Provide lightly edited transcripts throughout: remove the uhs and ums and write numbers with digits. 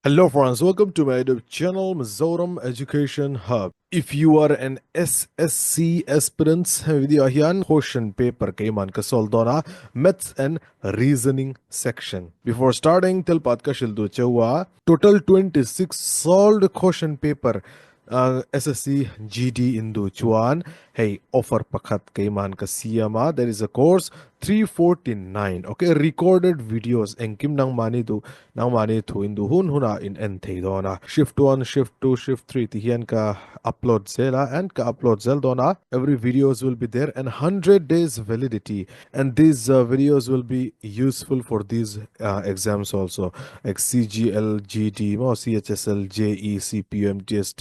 Hello friends, welcome to my YouTube channel Mizoram Education Hub. If you are an SSC aspirant, video here question paper kaiman ka soldona maths and reasoning section. Before starting, till patka shildu chewa total 26 solved question paper SSC GD Indu Chuan. Hey, offer pakat kaiman ka siyama. There is a course 349. Okay, recorded videos engkim nang mani tu indu hun huna in en theidona. Shift 1, shift 2, shift 3 tihian ka upload zela and ka upload zel dona. Every videos will be there and 100 days validity. And these videos will be useful for these exams also, like CGL, GD, CHSL, JE, CPU, MTS,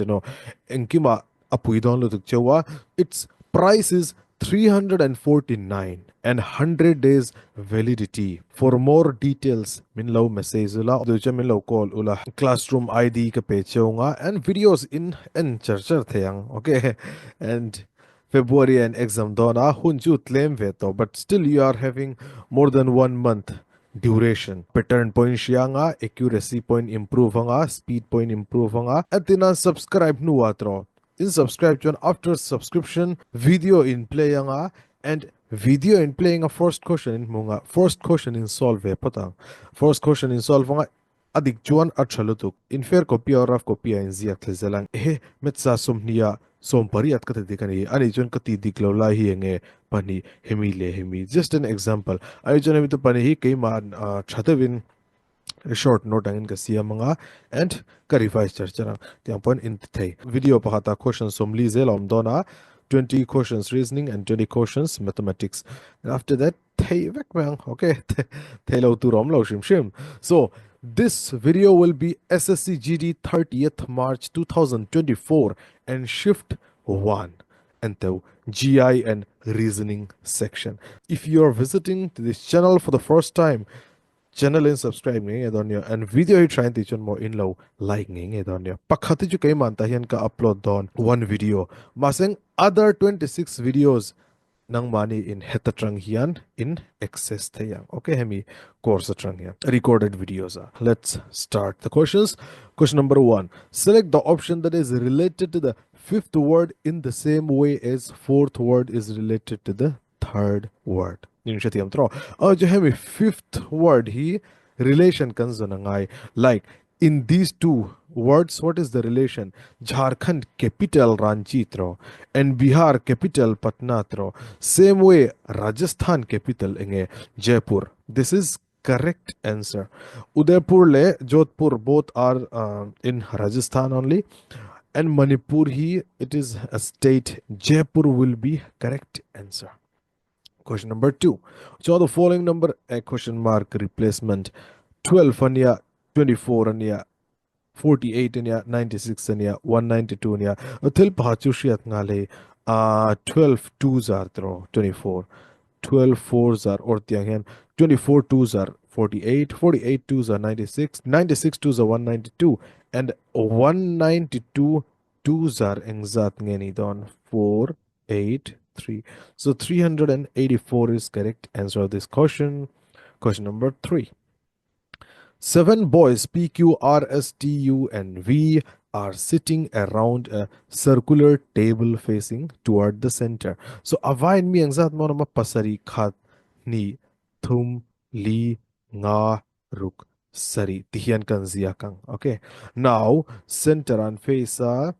Enkima apuidon lo tukchewa. Its price is 349 and 100 days validity. For more details, minlo message ula ducha minlo call ula classroom ID ka pecheunga and videos in and charchar theyang. Okay, and February and exam dona hunju claim veto, but still you are having more than 1 month duration. Pattern point siya accuracy point improve speed point improve at subscribe nu atro. In subscribe chon after subscription video in play and video in playing a first question in munga first question in solve patang first question in solve adik chuan achalutuk in fair copy or rough copy in ziak tlezelang metsa somnia som pariat ka dikani ani chon ka ti diklo la hi enge pani hemi le hemi. Just an example, ai chon hemi to pani hi ke man chatawin short note angin ka siamanga and ka revise charchara tiang point in thei video pakata question somli zelom dona 20 questions reasoning and 20 questions mathematics. And after that, okay, so this video will be SSC GD 30th March 2024 and shift 1 and the GI and reasoning section. If you are visiting to this channel for the first time, channel in subscribe nge donyo and video hi try teach more in low like nge donyo pakhati ju kai manta hian ka upload don one video maseng other 26 videos nang mani in hetatrang hian in access thayang. Okay, hemi course atrang hian recorded videos are. Let's start the questions. Question number 1, select the option that is related to the fifth word in the same way as fourth word is related to the third word. Jo hemi fifth word he relation kan zonangai, like in these two words what is the relation? Jharkhand capital Ranchi tro and Bihar capital Patna tro. Same way Rajasthan capital enge Jaipur. This is correct answer. Udaipur le Jodhpur both are in Rajasthan only, and Manipur he it is a state. Jaipur will be correct answer. Question number 2. So the following number a question mark replacement 12 ania 24 ania 48 ania 96 ania 192 ania til pachushiat ngale 12 twos are throw 24, 12 fours are or tiang 24 twos are 48, 48 twos are 96, 96 twos are 192 and 192 twos are engzat ngeni don 4 8 3. So 384 is correct answer of this question. Question number 3. 7 boys P, Q, R, S, T, U, and V are sitting around a circular table facing toward the center. So avain mi angzat mo nama pasari khat ni thum li nga ruk sari tihian kan zia kang. Okay. Now center and face are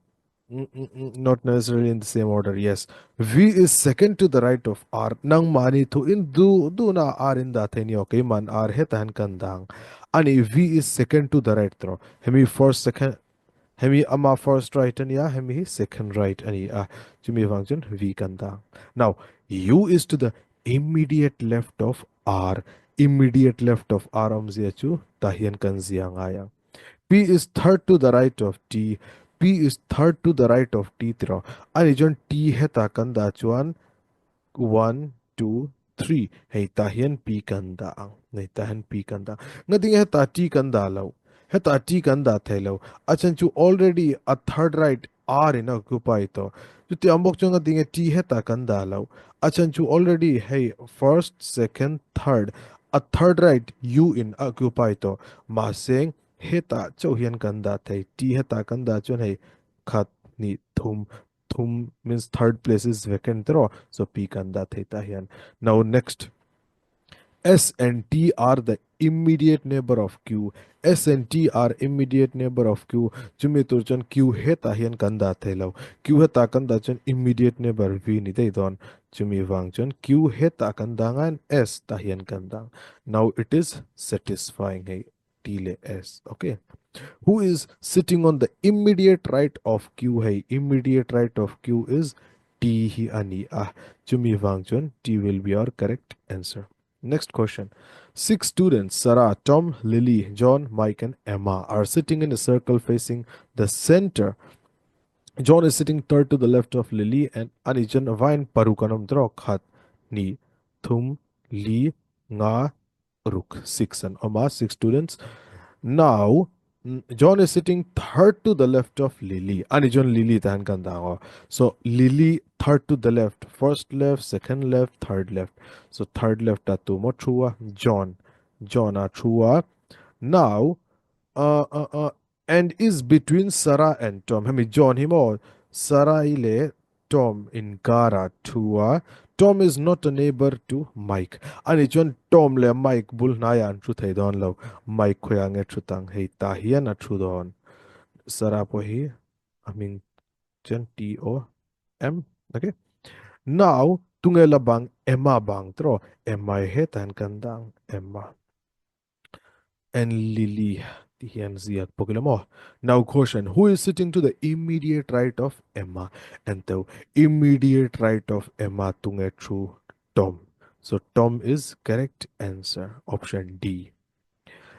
not necessarily in the same order. Yes, V is second to the right of R. Nang mani to in do na R in that any okay man R hetahan kandang. Ani V is second to the right throw. Hemi first second. Hemi ama first right and ya hemi second right ani jumi function V kandang. Now U is to the immediate left of R. Immediate left of R omziachu tahian kanziang. P is third to the right of T. P is third to the right of T throw. And ijon T heta kanda chuan 1, 2, 3. Hey tahian P kanda ang. Hey tahian P kanda. Ngading heta T kanda law. Heta T kanda thelo. Achan chu already a third right R in occupy to. Juti ambok chu ngading T heta kanda law. Achan chu already hey first, second, third. A third right U in occupy to. Ma saying heta cho hian kanda thei t heta kanda chon hei khat ni thum means third place is vacant ro, so p kanda thei ta hian. Now next, S and T are the immediate neighbor of Q. S and T are immediate neighbor of Q. Chumi turchan Q heta hian kanda thelo. Q heta kanda chan immediate neighbor V ni dei don. Chumi wang chan Q heta kanda ngan S ta hian kanda. Now it is satisfying hey T le S. Okay. Who is sitting on the immediate right of Q hai? Immediate right of Q is T hi ani ah. Chumi wang chun T will be our correct answer. Next question. Six students, Sarah, Tom, Lily, John, Mike, and Emma, are sitting in a circle facing the center. John is sitting third to the left of Lily, and Anijan Vain Parukanam Drok Hat Ni Thum Li Nga Ruk. Six and Oma, six students. Now, John is sitting third to the left of Lily. Ani John Lily tahan kanda. So Lily third to the left. First left, second left, third left. So third left atu mo chua John. John a chua. Now, uh, uh, uh, and is between Sarah and Tom. Hemi John himo Sarah ile Tom in Gara chua. Tom is not a neighbor to Mike. Ani chon Tom le Mike bul naya an chu thei don lo. Mike khoyang e chutang hei ta hian a chu don. Sarah po hi I mean chen T O M. Okay. Now tungela bang Emma bang tro. Emma he tan kandang Emma and Lily. Now question, who is sitting to the immediate right of Emma? And the immediate right of Emma tunge true Tom. So Tom is correct answer. Option D.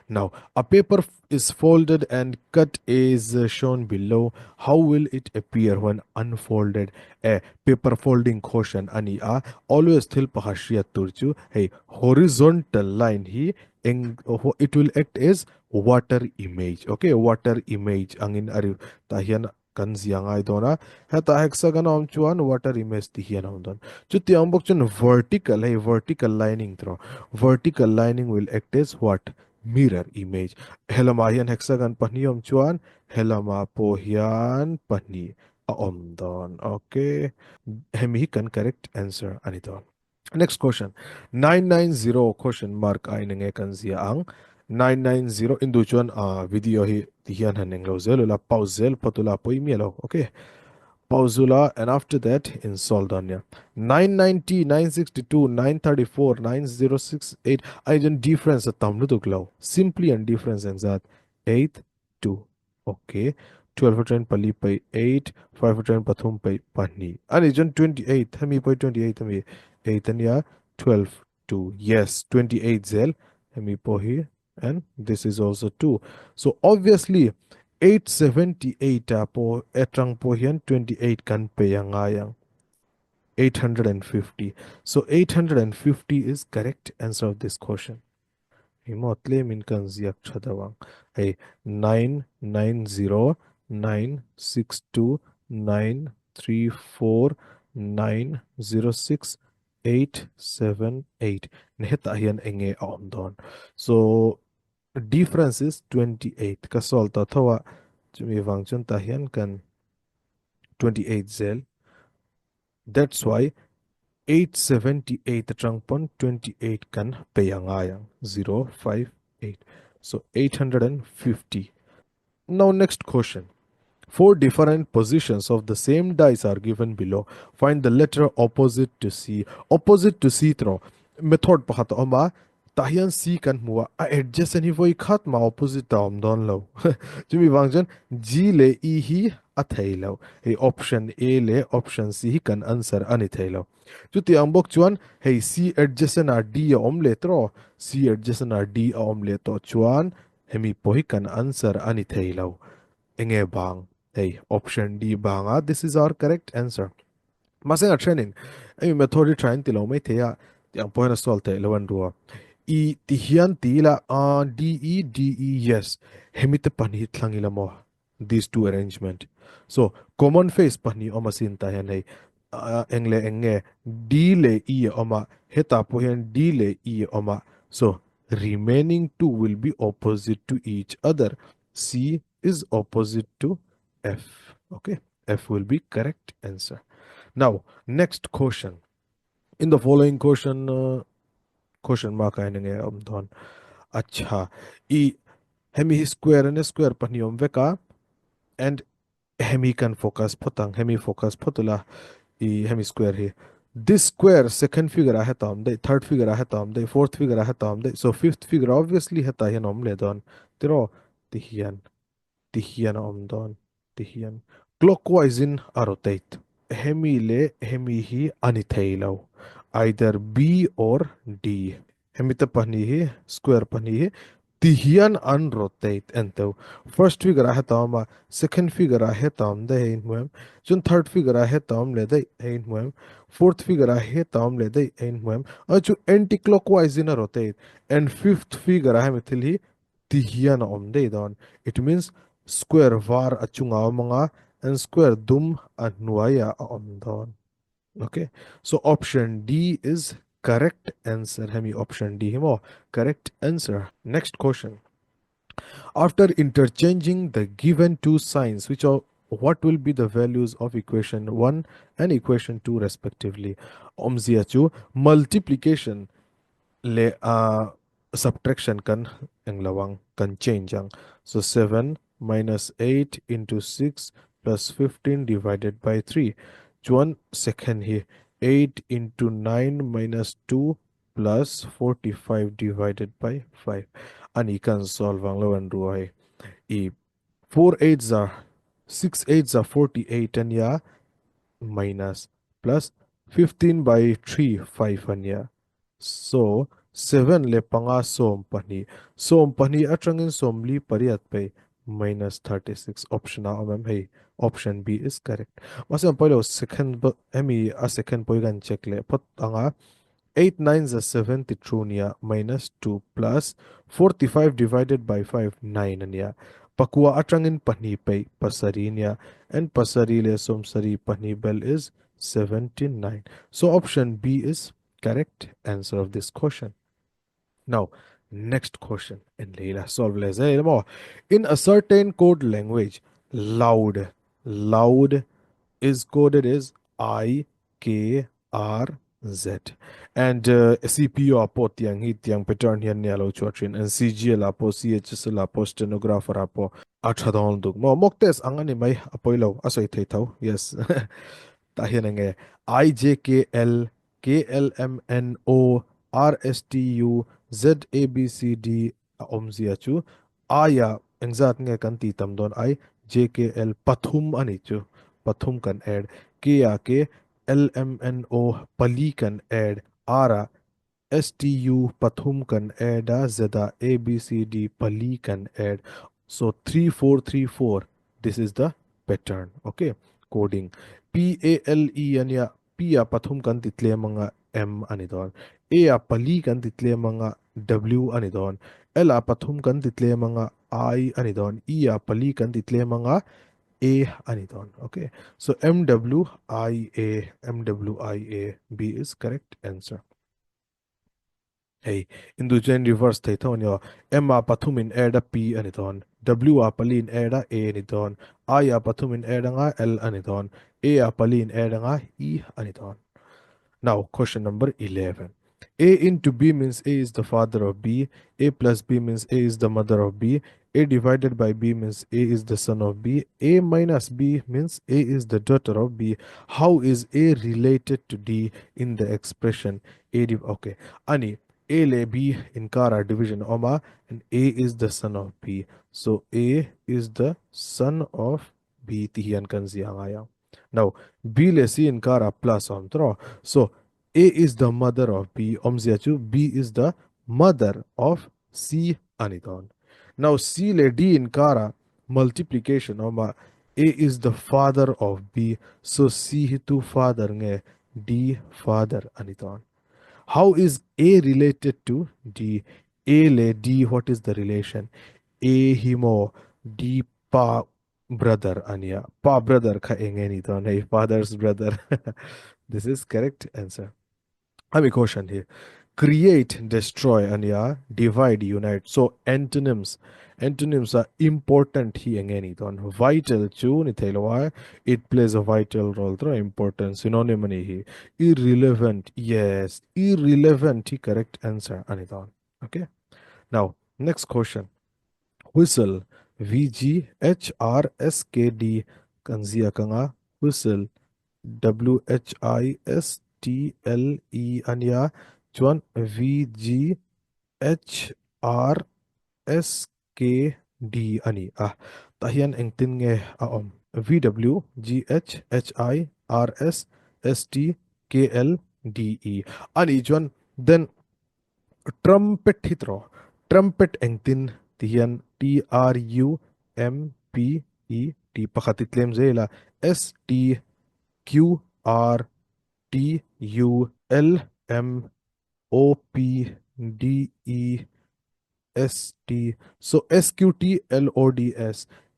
Now, a paper is folded and cut is shown below. How will it appear when unfolded? A paper folding question ani a always thil pahashia turchu. Hey, horizontal line he it will act as water image. Okay, water image angin ari tahian kan ziangai dona heta hexagon om chuan water image tihian om don chuti ambok chun vertical hey vertical lining thro vertical lining will act as what mirror image. Helama hian hexagon pahni om chuan helama po hian pahni a om don. Okay, hemi kan correct answer ani don. Next question. 990 question mark ainenge kan zia ang 990 indu chuan video hi tihian haneng lo zelula pause patula poimielo. Okay, Pausula, and after that in Soldonia. 990, 962, 934, 9068. I didn't difference a tamluduklau. Simply and difference and that 8, 2. Okay. 12 train pali pay 8, 5 train pathum pay pani. And it's 28. Hemi pay 28. Hemi 8 and yeah 12, 2. Yes, 28 zel. Hemi pohi. And this is also 2. So obviously 878 po etrang po hian 28 kan pe yang 850. So 850 is correct answer of this question. Himotle min kan ziak chadawang. Hey 990 962 934 906 878. Neheta hian enge aomdon. So difference is 28. Kasol ta thawa chumi wangchun ta hian kan 28 zel. That's why 878 trangpon 28 kan peyangayang 058. So 850. Now next question. Four different positions of the same dice are given below. Find the letter opposite to C. Opposite to C throw. Method pahat oma tahian C kan mua a adjacent hi voi khat ma opposite ta om don lo. Chumi wangjan G le E hi a thailo. Hey option A le option C hi kan answer ani thailo. Chuti ambok chuan hey C adjacent a D a om le tro. C adjacent a D a om le to chuan hemi pohi kan answer ani thailo. Enge bang. Hey, option D banga. This is our correct answer. Masing a training. Ay method trying tilo may thea. Yang point solve te eleven dua. E tihian tila D E D E yes. Hemite panit langila mo. These two arrangement. So common face pani omasin tahan hey. Engle enge D le E oma. Heta pohian D le E oma. So remaining two will be opposite to each other. C is opposite to F. Okay, F will be correct answer. Now, next question. In the following question mark I nge don. Acha, e hemi square and square paniom veka and hemi can focus potang hemi focus potula e hemi square here. This square second figure ahetam the third figure ahetam the fourth figure ahetam the so fifth figure obviously heta hian omle don tiro tihian tihian omdon tihian clockwise in a rotate hemi le hemi hi anithelo either B or D hemi ta pani hi square pani hi tihian unrotate ento first figure ahetam second figure ahetam the hein chun third figure ahetam le the hein fourth figure ahetam le the hein chu anti clockwise in a rotate and fifth figure ahemithil hi tihian omde don it means square var achunga manga and square dum anuaya omdon. Okay, so option D is correct answer. Hemi option D himo correct answer. Next question. After interchanging the given two signs, which are what will be the values of equation 1 and equation 2 respectively? Omziachu multiplication le subtraction kan ang lawang kan change ang. So 7 minus 8 into 6 plus 15 divided by 3. Chuan second here 8 into 9 minus 2 plus 45 divided by 5. Ani kan solve ang lawan ruay. E 4 8s are 6 8s are 48 and yeah minus plus 15 by 3 5 anya so 7 le panga som pani atangin somli pariat pe minus 36 option a mem hey option B is correct masam palo second emi a second poi gan check le pot anga 8 nines are 72 nia minus 2 plus 45 divided by 5 9 ania pakua atangin pani pe pasari nia and pasari le somsari pani bel is 79 so option B is correct answer of this question. Now, next question in Leila solve les in a certain code language loud is coded as IKRZ. And CPU apo tiang hit tiang pattern here nialo chuatrin and CGL apo CHSL apo stenographer apo achadon duk mo moktes angani mai apoilo asoi theithau yes tahianenge IJKL KLMNO RSTU ZABCD omziachu aya engzat nge kan ti tamdon I JKL pathum ani chu pathum kan add kia ke LMNO pali kan add ara STU pathum kan add zeda ABCD pali kan add so 3434 this is the pattern okay coding PALE ania P a pathum kan title mga M anidon A a pali kan title mga W anidon L a pathum kan title mga I anidon E a pali kan title mga A anidon okay so MWIA B is correct answer. Hey, indujen reverse thaiton yo M a pathumin add P anidon W a palin add A anidon I a pathumin add nga L anidon A a palin add nga E anidon. Now, question number 11. A into B means A is the father of B. A plus B means A is the mother of B. A divided by B means A is the son of B. A minus B means A is the daughter of B. How is A related to D in the expression A? Okay. Ani, A le B in Kara division Oma and A is the son of B. So A is the son of B. Tihian kanzi angaya. Now, B le C in Kara plus on throw. So A is the mother of B. Omziachu, B is the mother of C anidon. Now C le D in Kara multiplication oma A is the father of B. So C hitu father nge D father anidon. How is A related to D? A le D, what is the relation? A himo D pa brother ania. Pa brother ka engeni don. Hey, father's brother. This is correct answer. I have a question here. create, destroy, and yeah, divide, unite. So antonyms are important here again. Vital chu ni thelo it plays a vital role. Important synonym ni hi. Irrelevant, yes, irrelevant. Hi correct answer anidon. Okay. Now next question. Whistle, VGHRSKD kanzia kanga whistle. WHISTLE ania chuan VGHRSKD ani tahian engtin nge om VWGHHIRSSTKLDE ani chuan then trumpet hitro trumpet engtin tihian TRUMPET pakatitlem zela STQRTULMOPDEST. So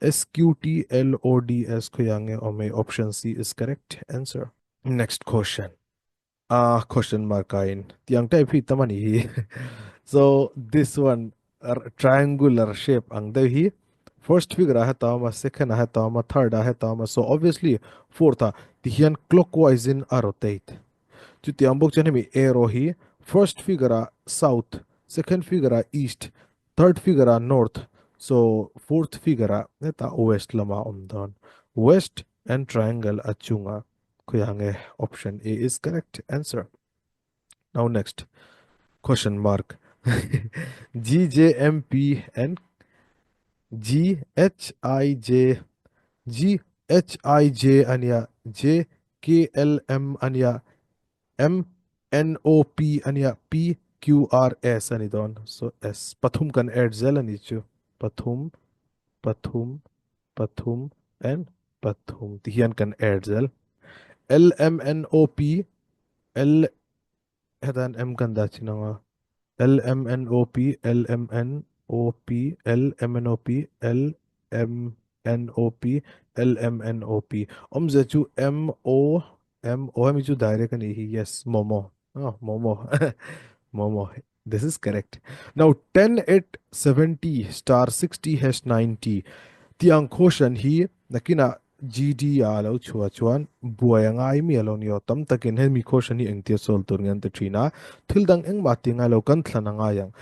SQTLODS kuyange ome option C is correct answer. Next question. Question mark in. Tiang type hi tamani hi. So this one triangular shape ang dai hi. First figure ah tama, second ah tama, third ah tama. So obviously fourth tihian clockwise in rotate. Chu tiang bok chen mi arrow hi. First figure south, second figure east, third figure north. So fourth figure neta west lama omdon. West and triangle achunga. Kuyange option A is correct answer. Now next question mark. GJMP and GHIJ GHIJ ania JKLM ania MNOP ania PQRS anidon. So S pathum kan add zel anichu. Pathum pathum pathum and pathum tihian kan add zel. LMNOP L hedan M kan dachinanga. LMNOP, LMNOP, LMNOP, LMNOP, LMNOP. Omzechu MO michu direct and yes, Momo. Oh, Momo. Momo. This is correct. Now 10 at 70 star 60 hash 90. Tiang koshan hi nakina GD alo chua chuan buaya ngai mi alo nio tam takin he mi koshan hi engtia sol tur ngan te trina thildang eng ma tinga lo kan thlana nga yang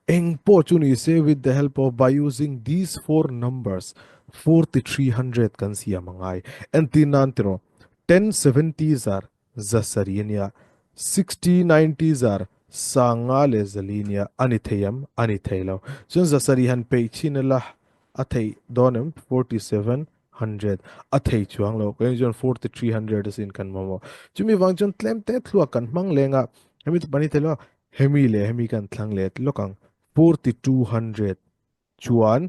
eng po chuni say with the help of by using these four numbers 4300 kan sia mangai and tinantro 1070s are zasarinia 6090s are sangale zalinia anithayam anithaylo chun zasari han pe chinala athei donem 4700 athei chuang lo kan jon 4300 is in kan mamo chumi wangchon tlem te thlua kan mang lenga hemi bani thelo hemi le hemi kan thlang le lokang 4200 chuan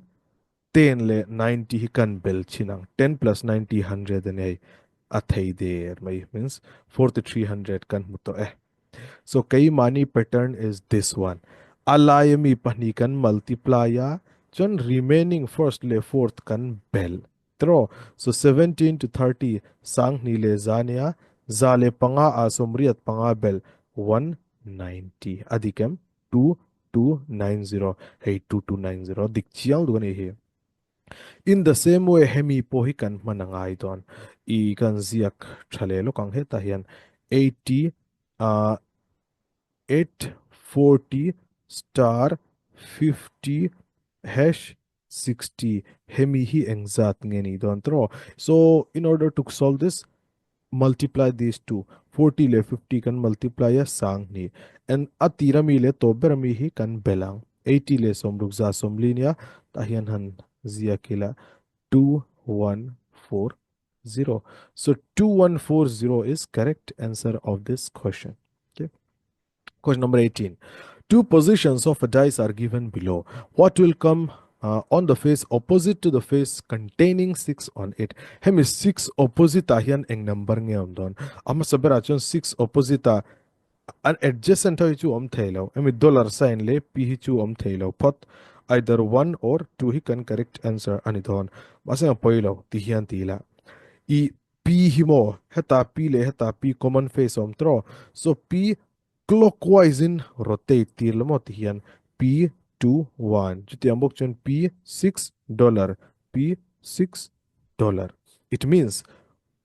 10 le 90 hi kan bel chinang 10 plus 90 100 and athei there mai means 4300 kan muto so kay mani pattern is this one. Alayami panikan multiplier. John remaining first le fourth kan bell. Tro. So 17 to 30 sang nile zania. Zale panga asomriat panga bell 190. Adikem 2290. Hey 2290. Dikchiang dugan here. In the same way, hemi pohikan manangai don. I kan ziak chalelo kang hetahian 80 840 star 50 hash 60 hemi hi engzat ngeni don tro. So in order to solve this, multiply these two 40 le 50 kan multiply a sang ni and atira mi le to berami hi kan belang 80 le somrukza somlinia tahian han zia kila 2140. So 2140 is correct answer of this question. Okay. Question number 18. Two positions of a dice are given below. What will come on the face opposite to the face containing 6 on it? Hem is 6 opposite ahian eng number nge don. Ama sabera chon 6 opposite an adjacent hi chu om thelo. Hem dollar sign le p hi chu om thelo. Pot either 1 or 2 hi kan correct answer anidon. Masang poilo tihian tila. I p himo heta p le heta p common face om tro. So p clockwise in rotate tir lamot hian p 21 chuti ambok chen p $6 p $6. It means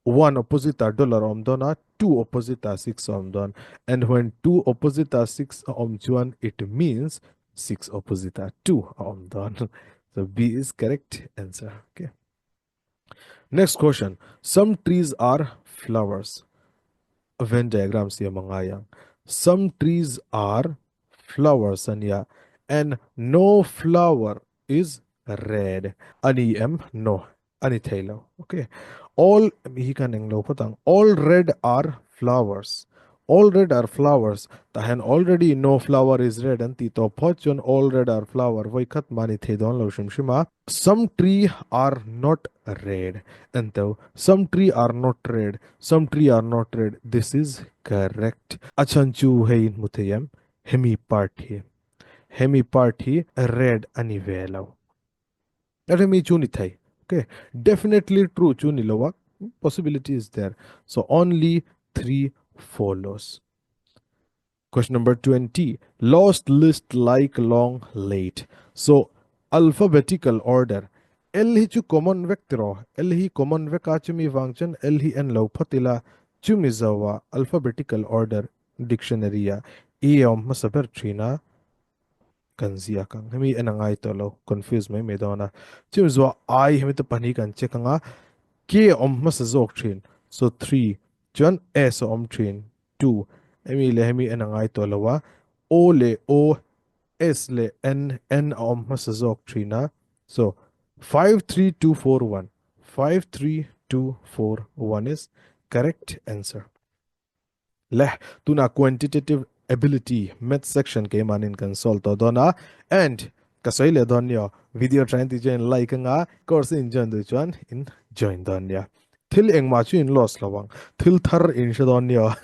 one opposite are dollar om dona, two opposite are six om don. And when two opposite are six om chuan, it means six opposite are two om don. So B is correct answer. Okay. Next question. Some trees are flowers. Venn diagram siya mga yang. Some trees are flowers anya, and no flower is red. Ani no. Ani Taylor. Okay. All hikaneng lo patang. All red are flowers. All red are flowers. Tahan already no flower is red. And tito pochon all red are flower. Voi kat mani thedon lo shimshima. Some tree are not red. And though some tree are not red. Some tree are not red. This is correct. Achanchu hein mutayam. Hemi party. Hemi party red anivelo. Hemi chuni thai. Okay. Definitely true chuni lowa. Possibility is there. So only three follows. Question number 20. Lost list like long late. So alphabetical order. L hi chu common vector. L hi common vector chumi wangchan L hi en lo patila chumi zawa alphabetical order dictionary ya. E om masaber trina kanzia kang. Hemi enangai to lo confuse me medona. Chumi zawa I hemi to pani kan chekanga K om masazok trin. So 3. John S om trin 2. Emi le hemi enangai to lawa. O le O S le N om masazok trina. So 53241. 53241 is correct answer. Leh tuna quantitative ability math section ke manin consult to dona and kasoile donyo video trying to join like nga course in join the chuan in join donya thil eng ma chu in loss lawang thil thar in shadonyo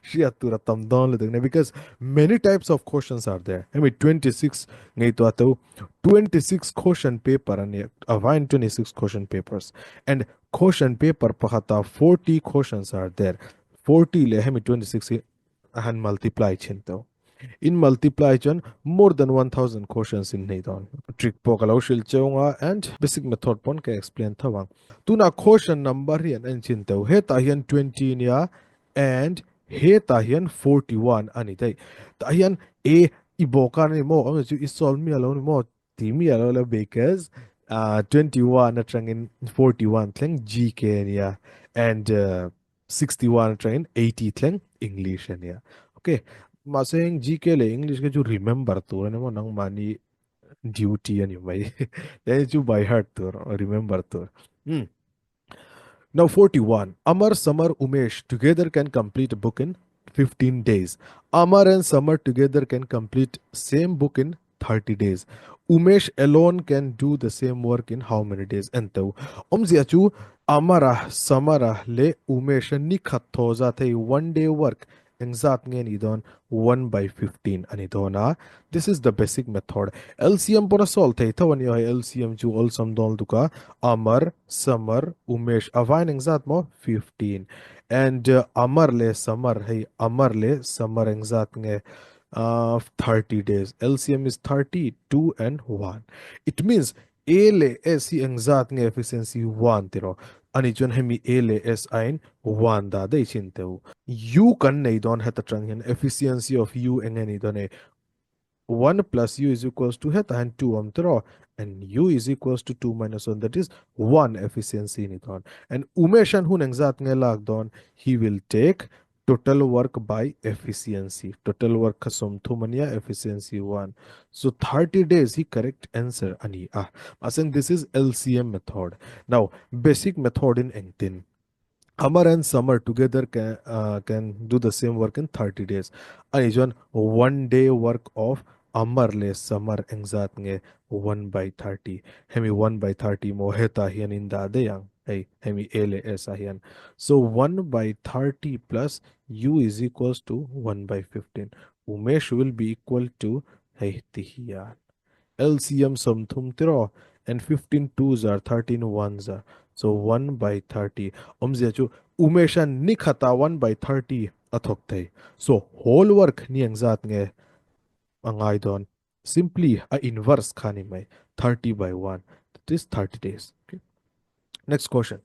shia tura tam don le because many types of questions are there. I mean 26 ngai to ato 26 question paper and avine 26 question papers and question paper pahata 40 questions are there. 40 le hemi 26 and multiply chinto. In multiply chon more than 1000 questions in neidon. Trick pokalo shil chonga and basic method pon ka explain thawang. Tuna question number hian en chinto heta hian 20 nia and heta hian 41 ani dai. Ta hian a iboka ni mo ang chu isol mi alo ni mo ti mi alo because 21 atang in 41 thleng gk nia and 61 train 80 thleng English nia. Okay. Ma saying GK le English ke ju remember to ne mo nang mani duty ani mai. Then ju by heart to remember to. Now 41. Amar, Samar, Umesh together can complete a book in 15 days. Amar and Samar together can complete same book in 30 days. Umesh alone can do the same work in how many days? Ento. Omziachu Amara, Samara le Umesh nikhathoza the 1 day work. Exact ngen 1 by 15 anidona. This is the basic method. LCM pora solve the tawan yo LCM ju all sum dol duka Amar, Samar, Umesh avine exact mo 15 and Amar le Samar hey Amar le Samar exact nge 30 days. LCM is 30, 2 and 1. It means A le S hi exact nge efficiency 1 tiro. Ani chon hemi A le S ein 1 da de chinteu. U kan nei don heta tranghen efficiency of U engeni done 1 plus U is equals to heta and 2 amtro and U is equals to 2 minus 1 that is 1 efficiency ni don and Umeshan hun exact nge lag don he will take total work by efficiency. Total work kasum thumania efficiency 1. So 30 days he correct answer ani asang this is LCM method. Now basic method in Engtin. Amar and Summer together can do the same work in 30 days. Anijon 1 day work of Amar le Summer engzat nge 1 by 30. Hemi 1 by 30 mo heta hian in da deyang. Hey, hemi ele es ahian. So 1 by 30 plus U is equals to 1 by 15. Umesh will be equal to hey tihian. LCM sum thum tiro and 15 twos are 13 ones are. So 1 by 30. Omziachu Umeshan nikhata 1 by 30 athok te. So whole work ni ang zat nge angai don simply a inverse khani mai 30 by 1, that is 30 days. Okay. Next question.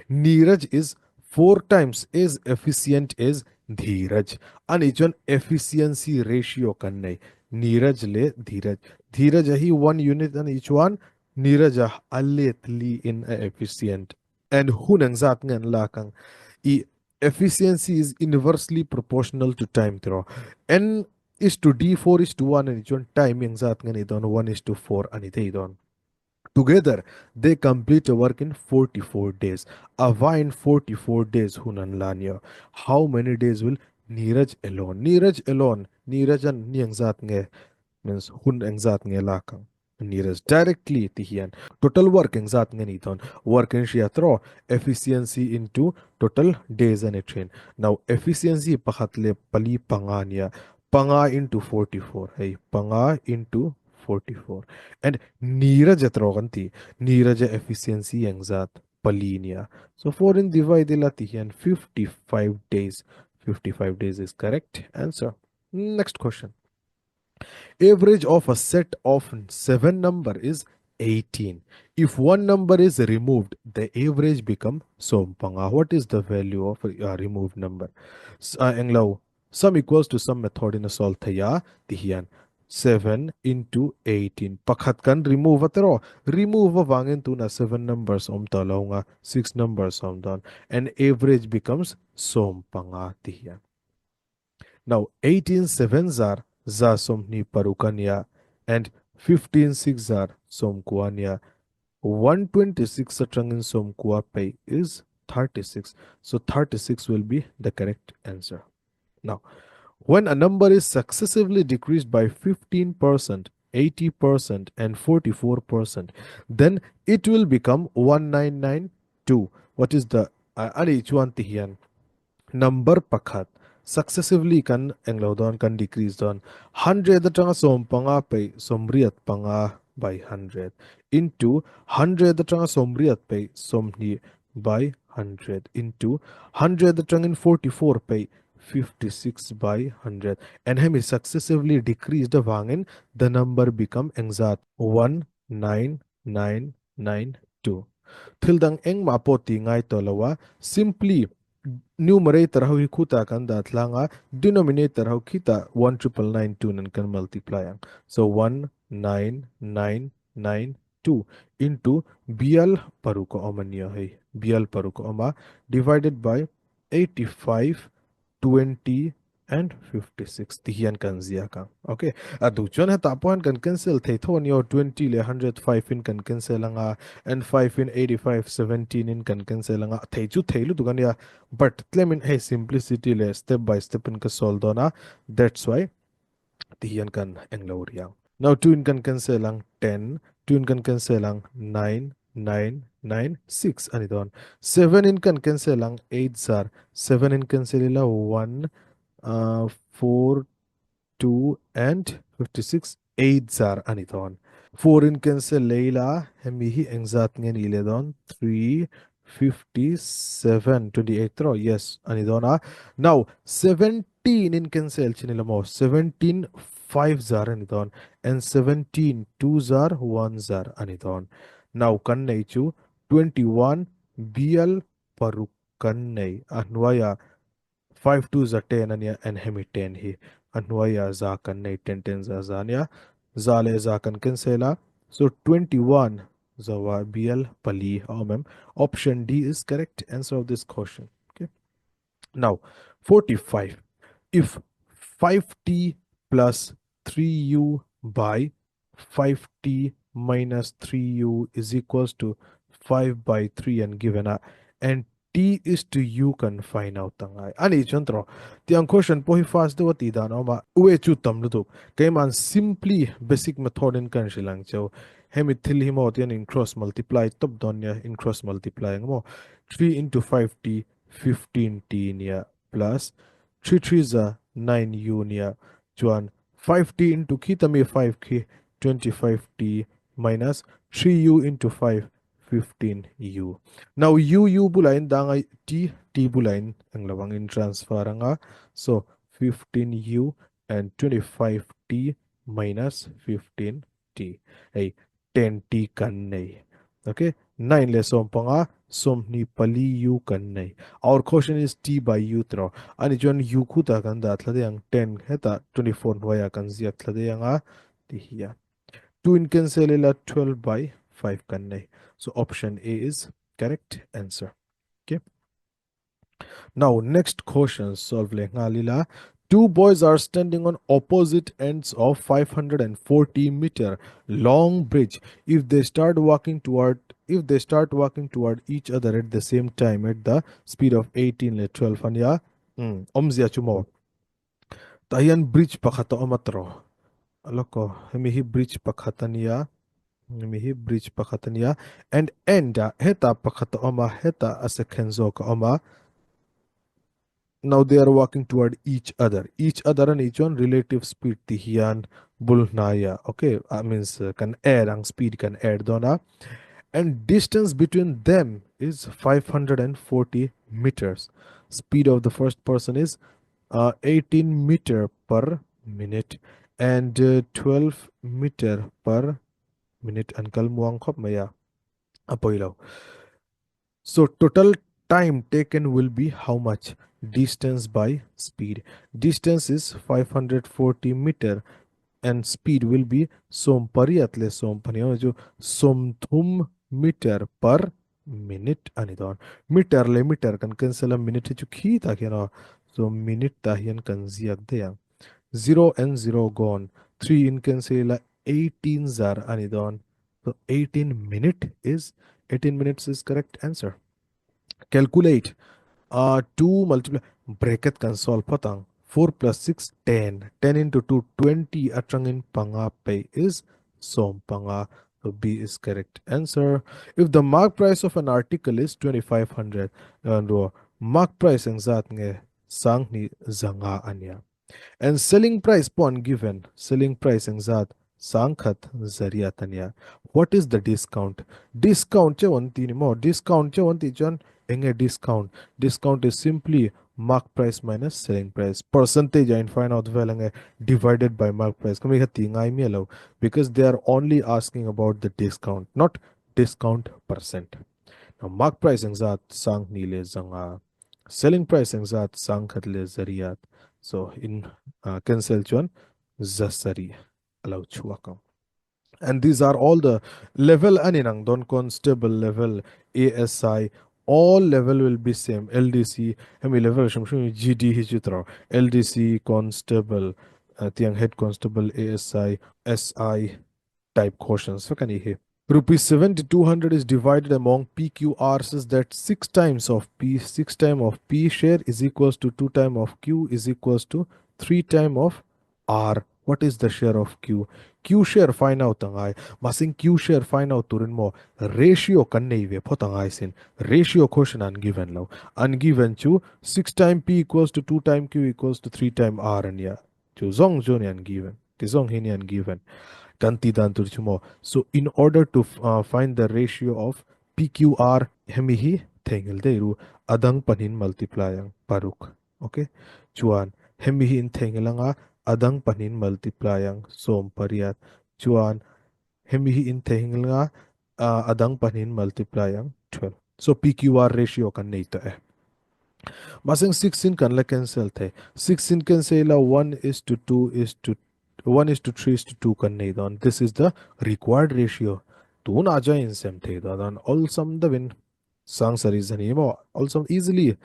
Neeraj is four times as efficient as Dheeraj. And each one efficiency ratio kannai. Neeraj le Dheeraj. Dheeraj ahi one unit and each one. Neeraj ah alletli in a efficient. And hunang zat ngan lakang. E efficiency is inversely proportional to time throw. N is to D4 is to 1 and each one time yang zat ngan idon 1 is to 4 and idon. Together, they complete a work in 44 days. Ava in 44 days hunan lanya. How many days will Neeraj alone? Neeraj alone. Neeraj and Nyangzat nge means hun engzat nge lakang. Neeraj directly tihian. Total work engzat nge niton. Work in shiatro. Efficiency into total days and a train. Now efficiency pahatle pali panganya. Panga into 44. Hey, panga into 44. And Neeraj atroganti. Neeraj efficiency engzat palinia. So 4 in divide latihian 55 days. 55 days is correct answer. Next question. Average of a set of 7 number is 18. If one number is removed, the average become sompanga. What is the value of a removed number? Englaw, sum equals to sum method in a solve thaya tihian. 7 into 18. Pakhat kan remove atero. Remove a wangin to na 7 numbers om talaunga 6 numbers om don. And average becomes sompanga tihian. Now 18 sevens are za somni parukanya and 15 six are somkuanya. 126 satrangin somkua pay is 36. So 36 will be the correct answer. Now, when a number is successively decreased by 15%, 80%, and 44%, then it will become 1992. What is the each one tihian? Number pakhat successively kan englodon kan decrease don 100 the tanga som panga pay somriat panga by 100 into 100 the tanga somriat pay somni by 100 into 100 the tanga in 44 pay 56 by 100 and hemi successively decreased the wangin the number become exact 19992 thildang eng mapoti ngai tolawa simply numerator how hi khuta kan da thlanga denominator how kita 19992 nan kan multiply ang. So 19992 into bial paruko omanya hai bial paruko oma divided by 85 20 and 56 tihian kan zia ka. Okay, adu chon ha tapuan kan cancel thei thon yo 20 le 105 in kan cancel anga and 5 in 85 17 in kan cancel anga thei chu thei lu dukan ya but tlemin hey simplicity le step by step in ka solve dona, that's why tihian kan englaur yang. Now 2 in kan cancel ang 10, 2 in kan cancel ang 9 9 9 6 ani don 7 in kan cancel ang 8 zar 7 in cancel ila 1 4 2 and 56 8 zar aniton 4 in cancel leila hemihi engzat ngen iledon 3 57 28 throw yes anidona. Now 17 in cancel chinilamo 17 5 zar anidon and 17 2 zar 1 zar anidon. Now kannaichu 21 bial parukannai anwaya 5 2 za 10 ania and hemi 10 hi anwaya za kan nei 10 10 za zania zale za kan cancela so 21 zawa bl pali mem option D is correct answer of this question. Okay, now 45. If 5t plus 3u by 5t minus 3u is equals to 5 by 3 and given a and t is to u can find out tangai ani chantro tiang question po hi fast do ti dan ma uwe chu tam lu ke man simply basic method in kan shilang chau hemi thil hi mo tian in cross multiply top don ya in cross multiply mo 3 into 5t 15t nia plus 3 3 is a 9 u nia chuan 5t into kitami 5k 25t minus 3u into 5 15u. Now u bulain dangai t t bulain ang lawang in transfer nga. So 15u and 25t minus 15t ay 10t kan nay. Okay, 9 le som pa nga som ni pali u kan nay. Our question is t by u tro. Ani jon u kuta kan da thlade ang 10 heta 24 waya kan zia thlade nga ti hiya. 2 in cancel 12 by 5 kan nay. So option A is correct answer. Okay. Now, next question solve le nga lila. Two boys are standing on opposite ends of 540-meter long bridge. If they start walking toward each other at the same time at the speed of 18 le 12 anya omzia chumo. Tayan bridge pakata omatro. Aloko hemi bridge pakatania. Bridge pakatania and enda heta pakata oma heta as a kenzo ka oma. Now they are walking toward each other. Each other and each one relative speed tihian bulnaya. Okay, means can add ang speed can add dona. And distance between them is 540 meters. Speed of the first person is 18 meter per minute and 12 meter per minute and kalmuang khop maya apoilaw. So total time taken will be how much? Distance by speed. Distance is 540 meter and speed will be som pariatle som paniyo jo som thum meter per minute anidon. Meter kan cancel a minute chu khi ta kena. So minute tahian kan ziak deyang. 0 and 0 gone. 3 in cancel 18 zar anidon. So 18 minutes is correct answer. Calculate 2 multiply bracket can solve patang 4 plus 6 10 10 into 2 20 atrangin panga pay is som panga. So B is correct answer. If the mark price of an article is 2500 and mark price ang zat nge sang ni zanga anya and selling price pon given selling price ang zat sangkhat zaria tanya. What is the discount? Discount che wanti ni mo discount che wanti jon enge discount is simply mark price minus selling price percentage and find out well divided by mark price kami hati ngai mi alo because they are only asking about the discount not discount percent. Now mark price ang zat sang nile zanga selling price ang zat sang khatle zariyat. So in cancel chuan zasari allow chuakam. And these are all the level aninang don constable level ASI all level will be same LDC hemi level shamshum GD hijutra LDC constable tiang head constable ASI SI type questions so can you rupees 7200 is divided among PQRs is that 6 times of P share is equals to 2 times of Q is equals to 3 times of R. What is the share of Q? Q share find out tangai. Masing Q share find out turin mo ratio kanneive potangai sin. Ratio question ungiven low. Ungiven chu 6 times P equals to 2 times Q equals to 3 times R and ya. Chu zong zoni ungiven. Tizong hini ungiven. So in order to find the ratio of PQR hemihi thengel deiru adang panin multiply ang paruk. Okay? Chuan hemihi in thengelanga adang panin multiply ang som pariat. Chuan hemihi in thengelanga adang panin multiply ang 12. So PQR ratio kan neita eh. Masing 16 kan la cancel the 16 can say la 1 is to 2 is to 1 is to 3 is to 2 kan nei don. This is the required ratio. Tu na ja in sem the don all sum the win sang series and all sum easily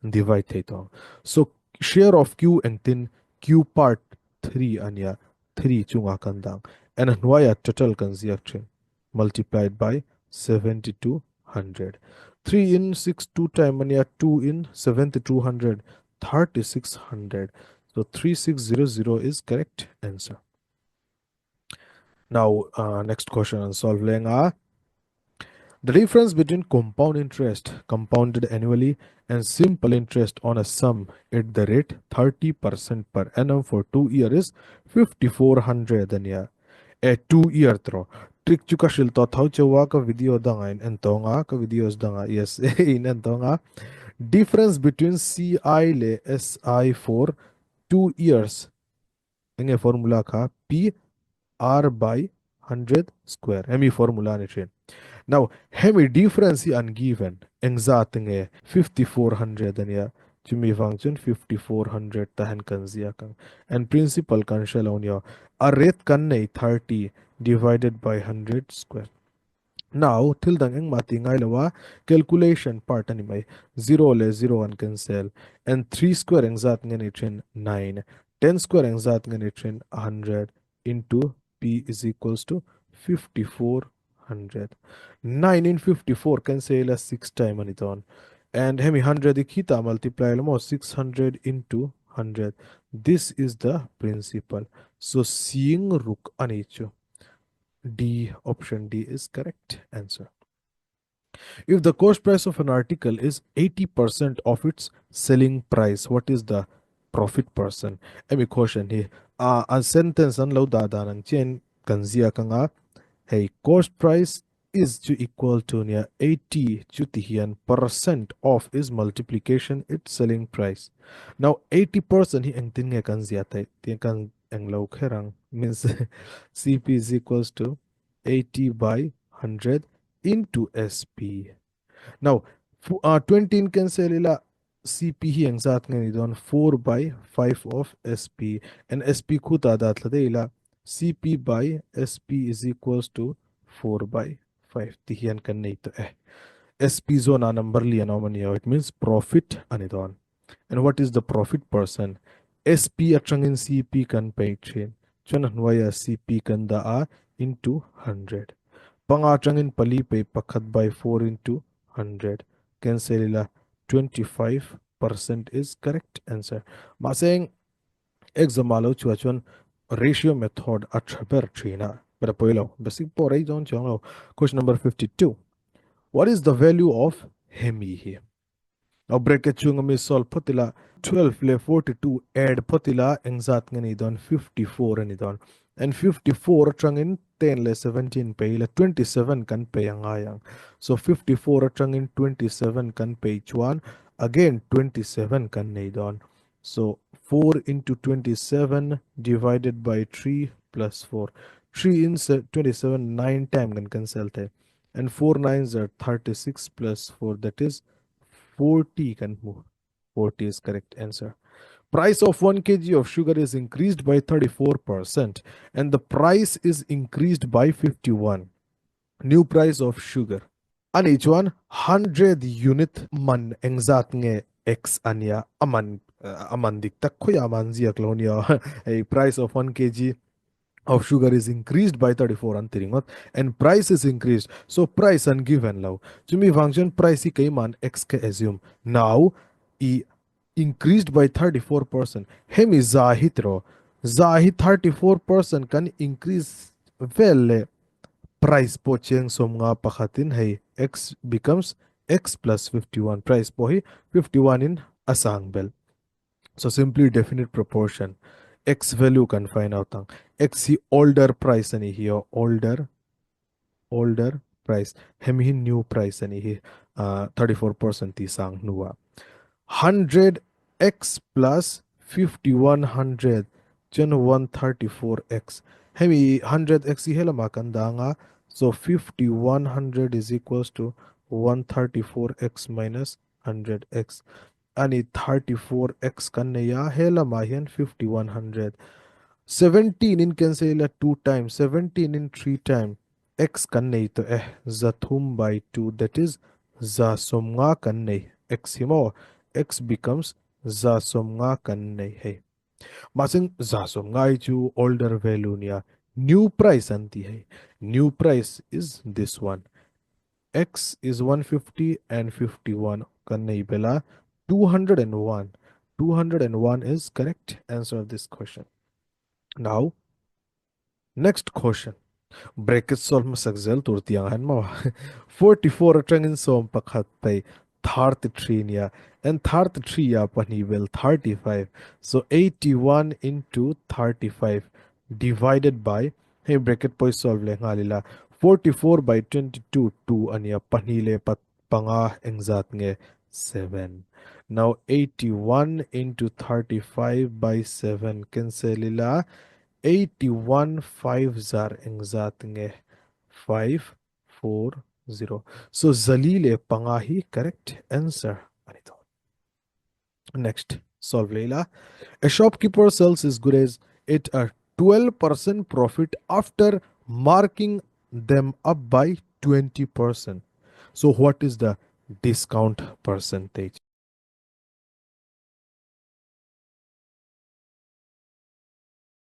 divide the don. So share of Q and thin Q part 3 anya 3 chunga kan dang and why total kan ziak multiplied by 7200. 3 in 6 2 time and 2 in 7200 3600. So 3600 is correct answer. Now next question and solve lenga. The difference between compound interest compounded annually and simple interest on a sum at the rate 30% per annum for 2 years is 5400 danya. A 2 year throw trick chuka shil to thau chewa ka video danga in tonga ka videos danga yes in tonga difference between CI le SI for 2 years enge formula kha P R by 100 square hemi formula ni train. Now, hemi difference hi ungiven engza tinge 5400 ania chumi function 5400 tahan kanzia kang and principal kan shalonyo a rate kan nei 30 divided by 100 square. Now, till the ang matingai lawa calculation part anime 0 le 0 and cancel and 3 square ang zat ngani train 9 10 square ang zat ngani train 100 into p is equals to 5400. 9 in 54 cancel as 6 time aniton and hemi 100 ikita multiply lamo 600 into 100. This is the principal. So seeing rook anicho. D, option D is correct answer. If the cost price of an article is 80% of its selling price, what is the profit percent? Emi question here. A sentence an lo da nang chen kanzia kanga hey cost price is to equal to near 80 chutihian percent of is multiplication its selling price. Now 80% hi ang tin nge kanzia tai tin kan ang lo kherang means CP is equals to 80 by 100 into SP. Now, 20 in cancel ila CP hi ang zat ngani don 4 by 5 of SP and SP kuta dat lade ila CP by SP is equals to 4 by 5 tihian kan nei to SP zone a number liya naman it means profit anidon. And what is the profit percent? SP atrangin CP kan pay chain chon waya CP kan da a into 100 pangatrangin pali pay pakhat by 4 into 100 cancel 25% is correct answer. Maseng examalo chuachon ratio method atraber trina but poilo basic porai don chongo. Question number 52. What is the value of hemi here? Now bracket chunga mi solve potila 12 le 42 add potila engzat ngani don 54 ani don and 54 trangin 10 le 17 pay le 27 kan pay angayang. So 54 trangin 27 kan pay chuan again 27 kan nei don. So 4 into 27 divided by 3 plus 4. 3 in 27 9 time kan cancel the and 4 nines are 36 plus 4 that is 40 can move. 40 is correct answer. Price of 1 kg of sugar is increased by 34% and the price is increased by 51. New price of sugar. And each one 100 unit man engzat nge x anya aman dik tak khoya aman zia klonia a price of 1 kg of sugar is increased by 34 and price is increased, so price ungiven low chumi function price hi kai man x ke assume now e increased by 34% hemi zahitro zahi 34% can increase well price po cheng som nga pakhatin hey x becomes x plus 51 price po hi 51 in asang bel. So simply definite proportion. X value can find out. X he older price आणि here older price. hem he new price आणि ही 34% ती सांग nuwa. 100x plus 5100 chen 134x. Hemi 100x hi hela makanda nga. So 5100 is equals to 134x minus 100x. आणि 34x kan ya hela mahian 5100. 17 in cancel 2 times 17 in 3 times x kan to zathum by 2 that is za somnga kan x himo x becomes za somnga kan hey masing za somnga chu older value nia new price anti hai new price is this one x is 150 and 51 kan bela 201. 201 is correct answer of this question. Now, next question. Bracket solve masagzel turtiyang han mo. 44 trangin som pakhat pay 33 niya and 33 ya panibel 35. So 81 into 35 divided by hey bracket po solve le ngalila 44 by 22 2 ania panile pat panga engzat nge 7. Now 81 into 35 by 7. Cancelila 81 5 zar engzatinge 540. So Zalile Pangahi, correct answer. Anito. Next, solve Leila. A shopkeeper sells his goods at a 12% profit after marking them up by 20%. So what is the discount percentage?